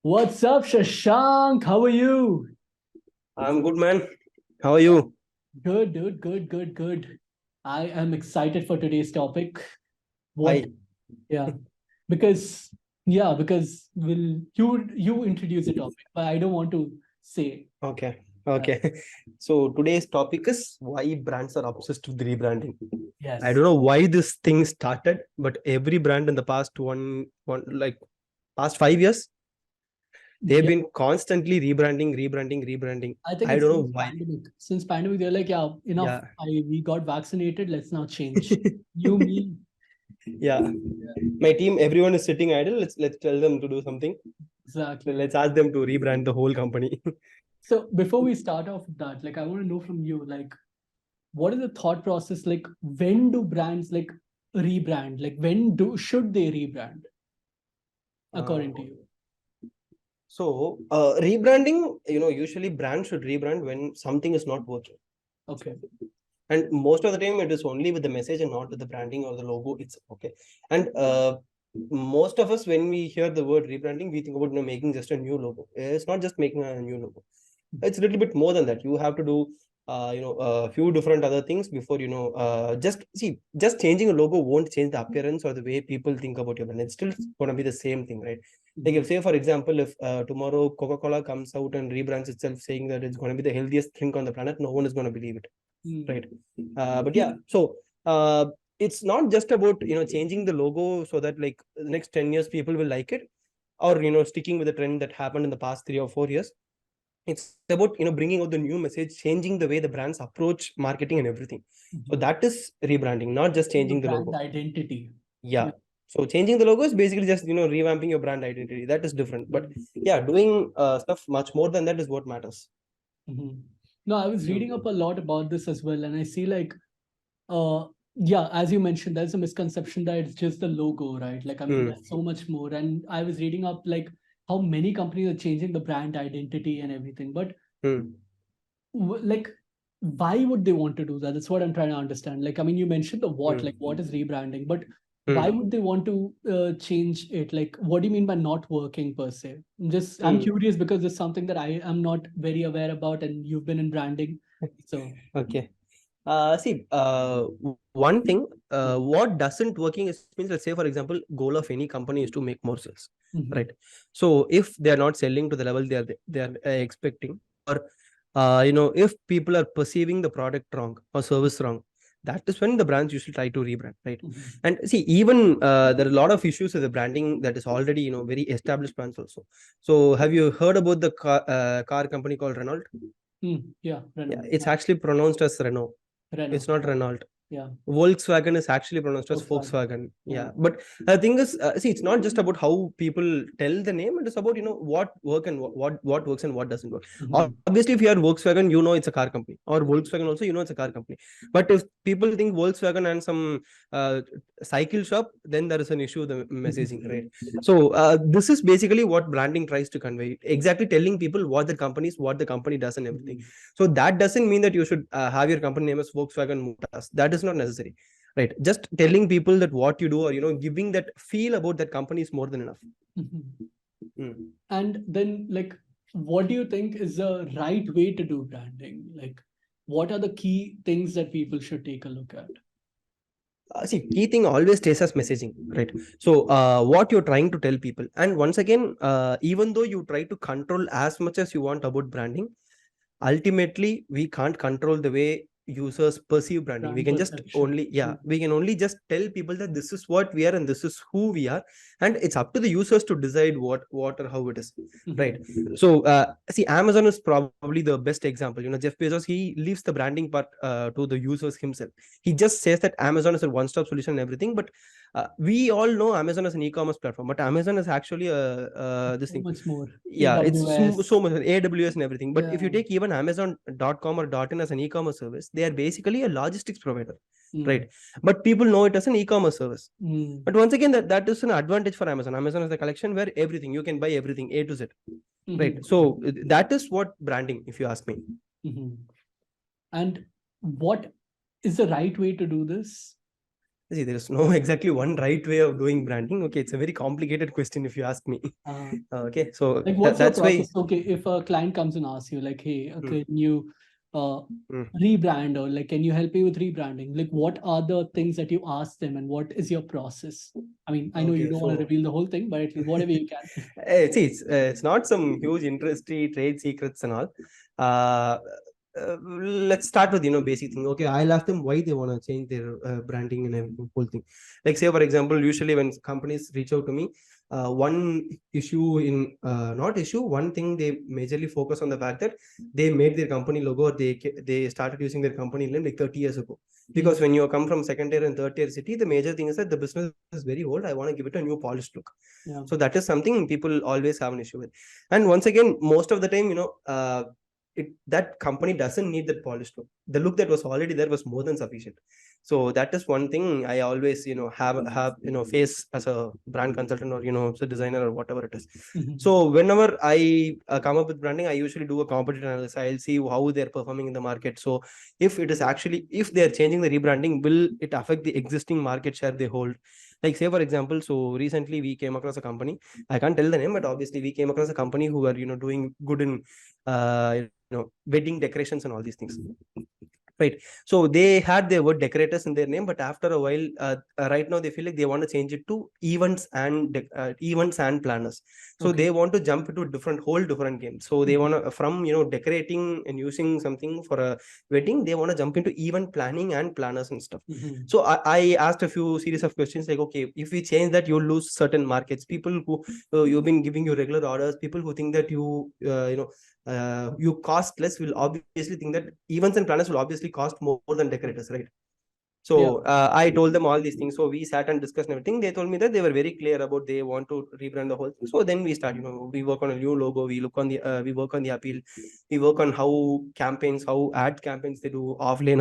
What's up, Shashank? How are you? I'm good, man. How are you? Good, dude. Good, good, good. I am excited for today's topic. What? Hi. Yeah, because because you introduce the topic, but I don't want to say. Okay. Uh, Okay. So today's topic is why brands are obsessed with rebranding. I yes. don't know why this thing started, but every brand in the past past 5 years, they've Yeah, been constantly rebranding. I think I it's don't know since why. pandemic. Since pandemic, they're like, yeah, enough. Yeah. We got vaccinated. Let's not change. You, me. Yeah. Yeah, My team, everyone is sitting idle. Let's tell them to do something. exactly. Let's ask them to rebrand the whole company. So before we start off with that, like, I want to know from you, like, what is the thought process, like when do brands like rebrand, like when do should they rebrand according to Uh, you? Rebranding, usually brands should rebrand when something is not working. Okay. And most of the time, it is only with the message and not with the branding or the logo. It's okay. And most of us, when we hear the word rebranding, we think about making just a new logo. It's not just making a new logo. It's a little bit more than that. You have to do a few different other things before just changing a logo won't change the appearance or the way people think about your brand. It's still going to be the same thing, right? Like, if Mhm. say for example, if tomorrow Coca-Cola comes out and rebrands itself saying that it's going to be the healthiest drink on the planet, no one is going to believe it, Mm. right? But yeah, so it's not just about changing the logo so that like the next 10 years people will like it, or sticking with the trend that happened in the past 3 or 4 years. It's about bringing out the new message, changing the way the brands approach marketing and everything. So Mhm. that is rebranding, not just The changing the brand logo. identity. Yeah. Yeah. So changing the logo is basically just revamping your brand identity. That is different. But yeah, doing stuff much more than that is what matters. Mhm. No, I was reading up Mm. a lot about this as well, and I see like uh yeah, as you mentioned, there's a misconception that it's just the logo, right? Like, I mean, Mm. there's so much more. And I was reading up like how many companies are changing the brand identity and everything. But Mm. like, why would they want to do that? That's what I'm trying to understand. Like, I mean, you mentioned the what, like Mm. what is rebranding, but why Mm. would they want to change it? Like, what do you mean by not working per se? I'm Mm. curious because it's something that I am not very aware about, and you've been in branding. So Okay. See, one thing, what doesn't working is means, let's say, for example, goal of any company is to make more sales, mhm. right? So if they are not selling to the level they are expecting, or if people are perceiving the product wrong or service wrong, that is when the brands usually try to rebrand, right? Mhm. And see, even there are a lot of issues with the branding that is already very established brands also. So have you heard about the car company called Renault? Yeah, Yeah, Renault. it's actually pronounced as Renault. It's Renault. not Renault. Yeah. Volkswagen is actually pronounced as Volkswagen. Volkswagen. Yeah. Yeah, but the thing is, see, it's not just about how people tell the name. It is about what work and what works and what doesn't work. Mhm. Obviously, if you are Volkswagen, it's a car company, or Volkswagen also, it's a car company. But if people think Volkswagen and some uh, cycle shop, then there is an issue with the messaging, right? So this is basically what branding tries to convey. Exactly telling people what the company is, what the company does, and everything. Mhm. So that doesn't mean that you should have your company name as Volkswagen Motors. That is not necessary, right? Just telling people that what you do, or giving that feel about that company is more than enough. Mhm. Mm. And then, like, what do you think is the right way to do branding? Like, what are the key things that people should take a look at? See, key thing always stays as messaging, right? So what you're trying to tell people, and once again, even though you try to control as much as you want about branding, ultimately we can't control the way users perceive branding. We Brand can just perception. only, yeah, we can only just tell people that this is what we are and this is who we are, and it's up to the users to decide what or how it is, right? Mhm. So see, Amazon is probably the best example. Jeff Bezos, he leaves the branding part to the users himself. He just says that Amazon is a one-stop solution and everything, but we all know Amazon as an e-commerce platform, but Amazon is actually this So thing. much more. Yeah, it's so AWS. much AWS and everything. But if you Yeah. take even Amazon.com or .in as an e-commerce service, they are basically a logistics provider, Mm. right? But people know it as an e-commerce service. Mm. But once again, that is an advantage for Amazon. Amazon is the collection where everything you can buy everything A to Z, right? Mhm. So that is what branding, if you ask me. Mhm. And what is the right way to do this? See, there is no exactly one right way of doing branding. Okay, it's a very complicated question if you ask me. Okay, so like what's your that's why. process? Okay, if a client comes and asks you like, hey, can you uh, Mm. rebrand, or like, can you help me with rebranding? Like, what are the things that you ask them, and what is your process? I mean, I know you Okay, don't want to so reveal the whole thing, but at least whatever you can. see, it's not some huge industry trade secrets and all. Uh, let's start with basic thing. Okay, I'll ask them why they want to change their branding and everything, whole thing. Like say for example, usually when companies reach out to me, one issue in not issue, one thing they majorly focus on the fact that they made their company logo, or they started using their company name like 30 years ago. Because when you come from second tier and third tier city, the major thing is that the business is very old. I want to give it a new polished look. Yeah. So that is something people always have an issue with. And once again, most of the time, that company doesn't need that polished look. The look that was already there was more than sufficient. So that is one thing I always have face as a brand consultant, or as a designer or whatever it is. So whenever I come up with branding, I usually do a competitor analysis. I'll see how they're performing in the market. So if they're changing the rebranding, will it affect the existing market share they hold? Like say for example, so recently we came across a company. I can't tell the name, but obviously we came across a company who were doing good in wedding decorations and all these things, right? So they had their word decorators in their name, but after a while, right now they feel like they want to change it to events and planners. So they want to jump into whole different game. So they want to, from decorating and using something for a wedding, they want to jump into event planning and planners and stuff. So I asked a few series of questions like, okay, if we change that, you'll lose certain markets. People who you've been giving you regular orders, people who think that you cost less will obviously think that events and planners will obviously cost more than decorators, right? So I told them all these things. So we sat and discussed everything. They told me that they were very clear about they want to rebrand the whole thing. So then we start. We work on a new logo. We work on the appeal. We work on how ad campaigns they do offline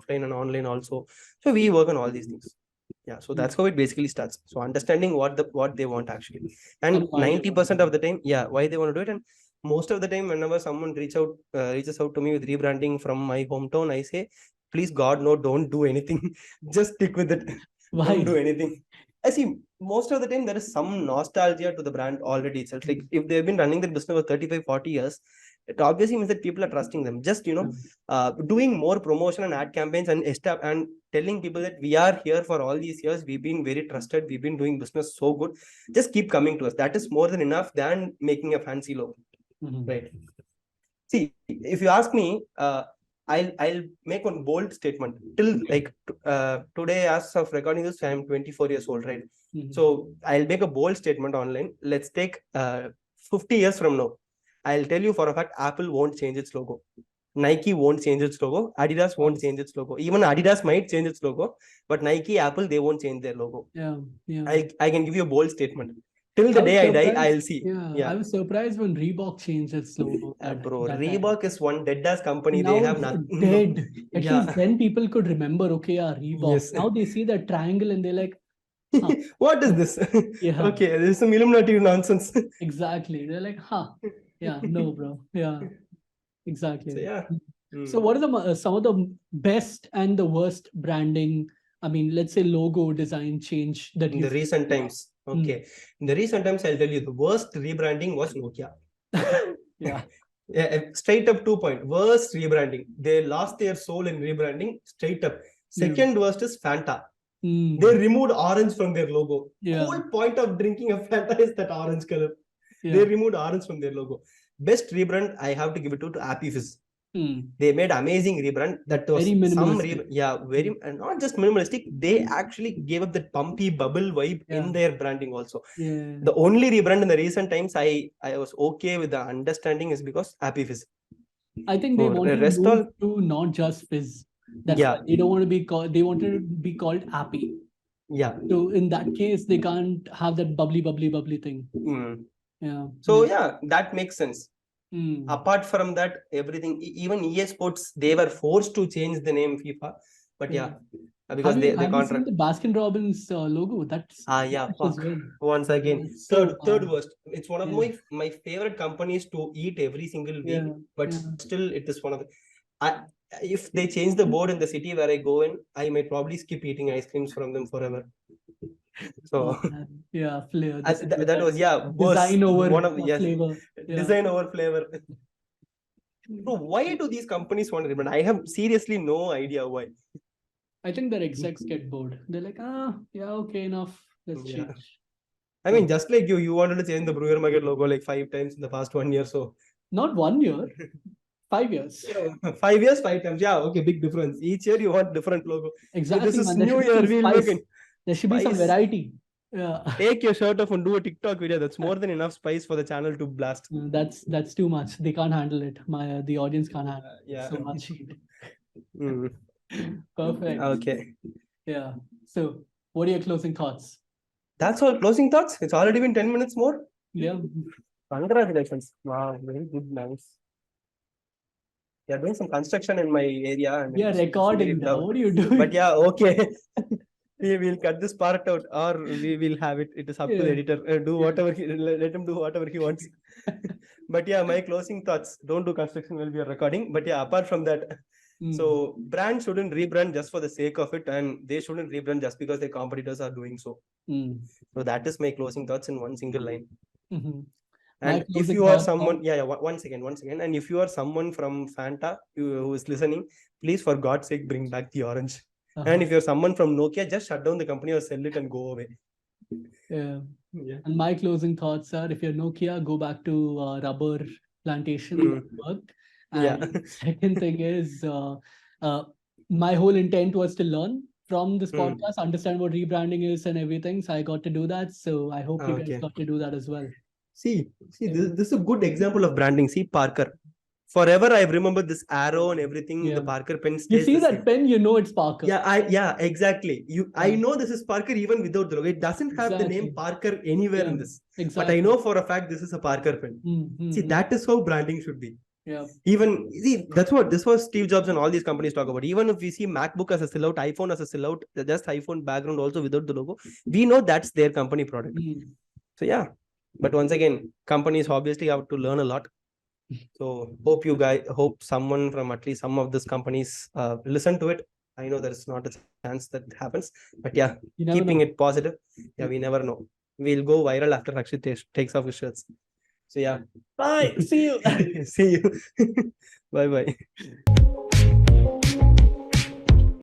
and online also. So we work on all these things. Yeah, so that's how it basically starts. So understanding what they want actually, and 90% of the time, why they want to do it. And most of the time, whenever someone reaches out to me with rebranding from my hometown, I say, please God, no, don't do anything. Just stick with it. Why? Don't do anything. I see most of the time there is some nostalgia to the brand already itself. Like if they've been running the business for 35, 40 years, it obviously means that people are trusting them. Just doing more promotion and ad campaigns and telling people that we are here for all these years, we've been very trusted, we've been doing business so good, just keep coming to us. That is more than enough than making a fancy logo. Right. See, if you ask me, I'll make one bold statement. Till like today, as of recording this, I'm 24 years old, right? So I'll make a bold statement online. Let's take 50 years from now. I'll tell you for a fact, Apple won't change its logo. Nike won't change its logo. Adidas won't change its logo. Even Adidas might change its logo, but Nike, Apple, they won't change their logo. I can give you a bold statement. Till the day I die, I'll see. I was surprised when Reebok changed its logo. Bro, Reebok is one dead ass company. Now They have it's nothing. dead. At least then people could remember, okay, Reebok. Yes. Now they see the triangle and they're like, what is this? Okay, this is some Illuminati nonsense. Exactly. They're like, no, bro. Exactly. So, So what are some of the best and the worst branding? I mean, let's say logo design change that in the recent times. Okay. In the recent times, I'll tell you the worst rebranding was Nokia. Straight up 2 point. Worst rebranding. They lost their soul in rebranding. Straight up. Second worst is Fanta. They removed orange from their logo. Whole point of drinking a Fanta is that orange color. They removed orange from their logo. Best rebrand, I have to give it to Happy Fizz. They made amazing rebrand. That was very some very not just minimalistic. They actually gave up that pumpy bubble vibe in their branding also. The only rebrand in the recent times I was okay with the understanding is because Happy Fizz. I think they wanted to move to not just Fizz. That's why they don't want to be called. They wanted to be called Happy. So in that case, they can't have that bubbly thing. So that makes sense. Apart from that, everything, even EA Sports, they were forced to change the name FIFA. But because they have you seen the Baskin Robbins logo? That's fuck. Once again, third worst. It's one of my favorite companies to eat every single week, but still it is one of the. If they change the board in the city where I go in, I might probably skip eating ice creams from them forever. So yeah, flavor. that was design over one of the flavor. Yeah. Design over flavor. So why do these companies want to rebrand? I have seriously no idea why. I think their execs get bored. They're like, yeah, okay, enough. Let's change. I mean, just like you wanted to change the Brewer Market logo like 5 times in the past 1 year. So not 1 year, 5 years. 5 years, 5 times. Yeah, okay, big difference. Each year you want different logo. Exactly. So this is new year. We'll make it. There should be some variety. Yeah. Take your shirt off and do a TikTok video. That's more than enough spice for the channel to blast. That's too much. They can't handle it. The audience can't handle so much heat. Perfect. Okay. Yeah. So what are your closing thoughts? That's all. Closing thoughts. It's already been 10 minutes more. Yeah. Congratulations. Wow, very good, nice. You're doing some construction in my area. And yeah, recording. What are you doing? But yeah, okay. We will cut this part out, or we will have it. It is up to the editor. Do whatever let him do whatever he wants. But yeah, my closing thoughts. Don't do construction while we are recording. But yeah, apart from that, so brands shouldn't rebrand just for the sake of it, and they shouldn't rebrand just because their competitors are doing so. So that is my closing thoughts in one single line. And if you are someone, one second. And if you are someone from Fanta who is listening, please, for God's sake, bring back the orange. And if you're someone from Nokia, just shut down the company or sell it and go away. Yeah. And my closing thoughts are: if you're Nokia, go back to rubber plantation work. And second thing is, my whole intent was to learn from this podcast, understand what rebranding is and everything. So I got to do that. So I hope you guys got to do that as well. See, this is a good example of branding. See, Parker. Forever, I've remembered this arrow and everything. The Parker pen. You see that pen, you know it's Parker. Yeah, exactly. I know this is Parker even without the logo. It doesn't have the name Parker anywhere in this. But I know for a fact this is a Parker pen. See, that is how branding should be. Yeah. Even that's what this was Steve Jobs and all these companies talk about. Even if we see MacBook as a sellout, iPhone as a sellout, just iPhone background also without the logo, we know that's their company product. So yeah. But once again, companies obviously have to learn a lot. So hope someone from at least some of these companies listen to it. I know there's not a chance that happens, but yeah, keeping it positive. Yeah, we never know. We'll go viral after Rakshit takes off his shirts. So yeah, bye. See you. See you. Bye.